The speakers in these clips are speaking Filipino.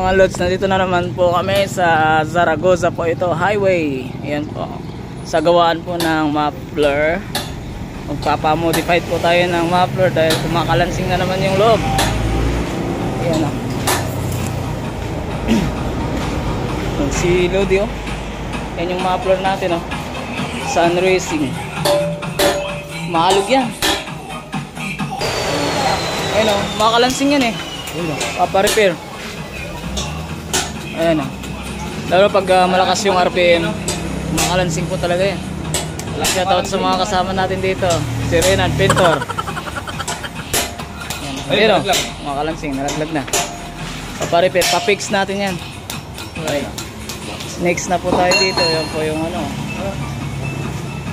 mga lods, nandito na naman po kami sa Zaragoza po ito, highway. Ayan po, sa gawaan po ng muffler. Magpapamodified po tayo ng muffler dahil kumakalansing na naman yung loob. Ayan o. Si Lodi o. Yan yung muffler natin o. Sun Racing. Maalog yan. Ayan o, makakalansing yan eh. Papa-repair. Ayan o. Lalo pag malakas yung RPM, makakalansing po talaga yan. Shoutout sa mga kasama natin dito. Si Renan Pintor. Ayan o, makakalansing, nalaglag na. Papa-repair, pa-fix natin yan. Okay. Next na po tayo dito. Yan po yung ano,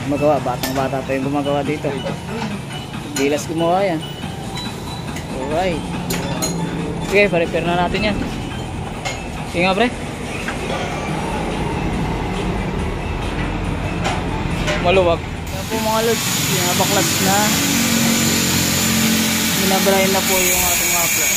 gumagawa, batang bata pa yung gumagawa dito. Bilas gumawa yan. Alright. Sige, pa-repair na natin yan. Sige nga pre. Maluwag. Yan po mga lods, binabaklads na. Binabrahin na po yung ating muffler.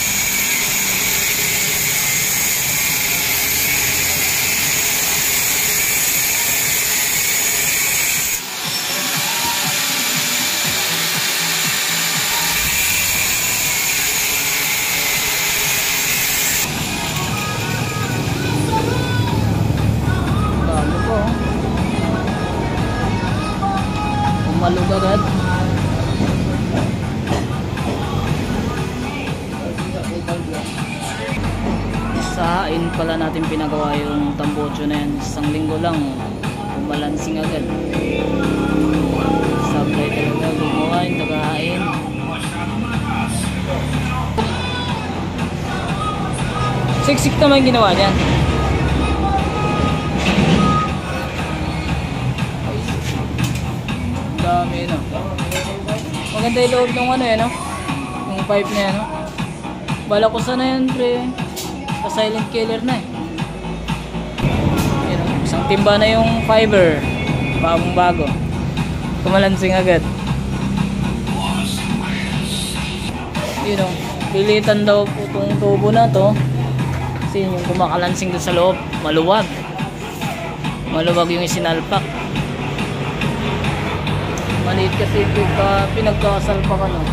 Malug agad. Sahain pala natin pinagawa yung tambocho na yan. Isang linggo lang umalansing agad. Sablay talaga gumawa yung tagahain. Siksik naman yung ginawa niyan. Dami no. Maganda yung loob ng ano no? Yung pipe na yan no? Bala ko sana yan pre. Pa silent killer na eh. Yun, no? Isang timba na yung fiber. Bagong bago. Kumalansing agad. Yun no. Pilitan daw po itong tubo na to. Kasi yung kumakalansing doon sa loob. Maluwag. Maluwag yung isinalpak. Maliit kasi pinagkasalpak ano.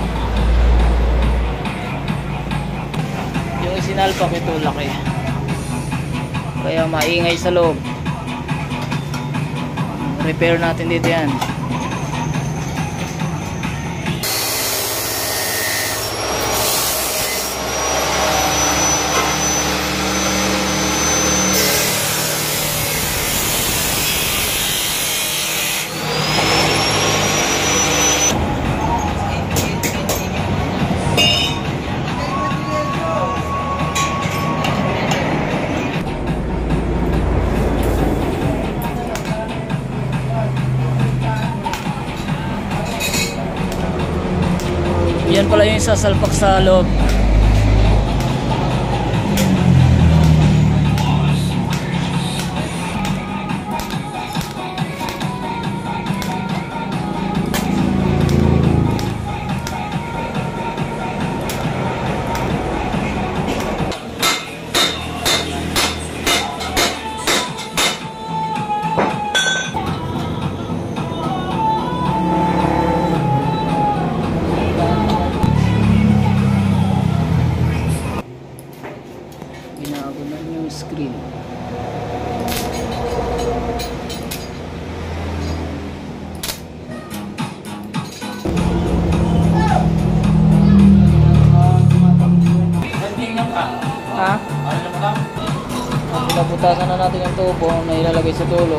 Yung isinalpak ito laki. Kaya maingay sa loob. Repair natin dito yan. Yan pala yung isasalpak sa loob. Ginagawa yung screen. Ha? Pinabutasan na natin yung tubo na ilalagay sa dulo.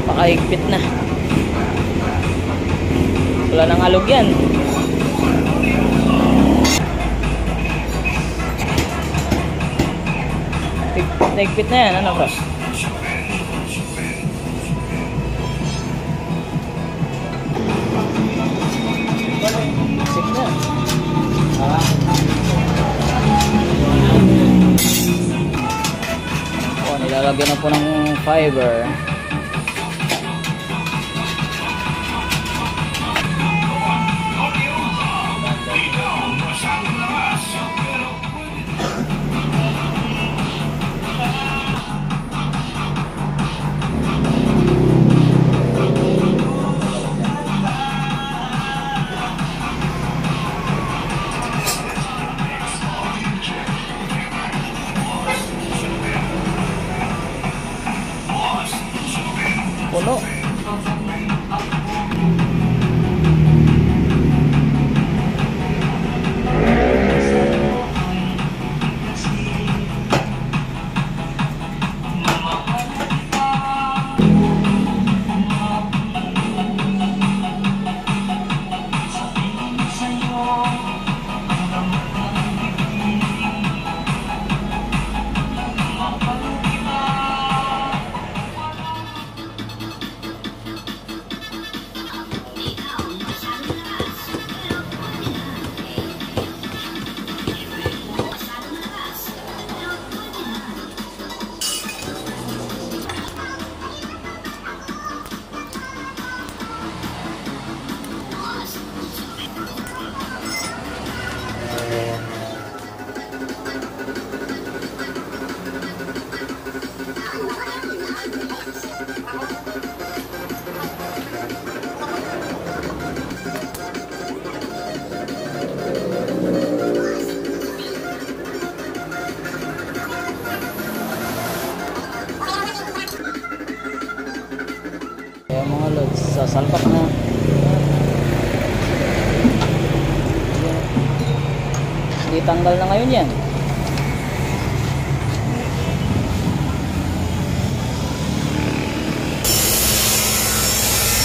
Pakahigpit na. Wala nang alog yan. Nahigpit na yan. Ano bro? Sik na. lalagyan na po ng fiber. Puno. Kaya mga lods, sasalpak na. Hindi tanggal na ngayon yan.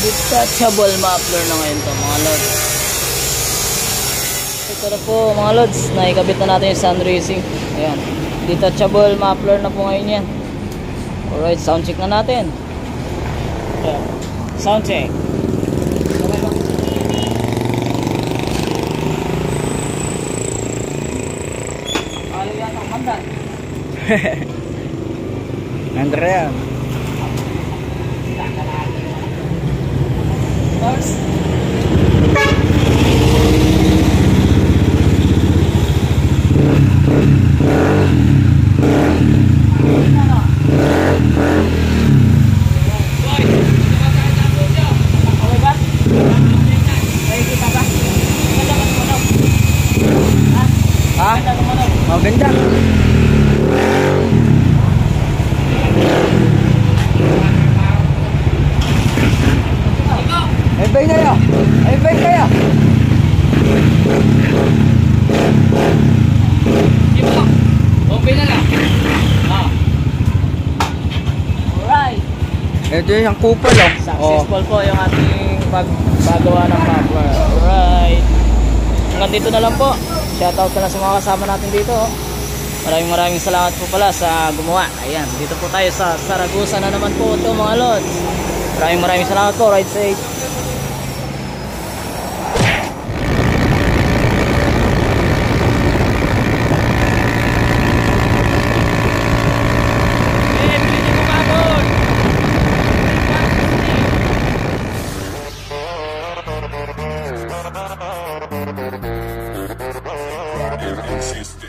Detachable muffler na ngayon to mga lods. Ito na po mga lods, naikabit na natin yung sun racing. Ayan, detachable muffler na po ngayon yan. Alright, sound check na natin. Ayan, sound check. Ayaw yata ang mandan. Andrea. Stars. Maganda. Ay bay kaya. Ay bay kaya. Okay na lang. Alright. Ito yung kupal oh. Successful po yung ating paggagawa ng muffler. Alright. Hanggang dito na lang po. Shoutout na lang sa mga kasama natin dito. Maraming salamat po pala sa gumawa. Ayan, dito po tayo sa Zaragoza na naman po ito mga lods. Maraming salamat po. Ride safe. Consistent.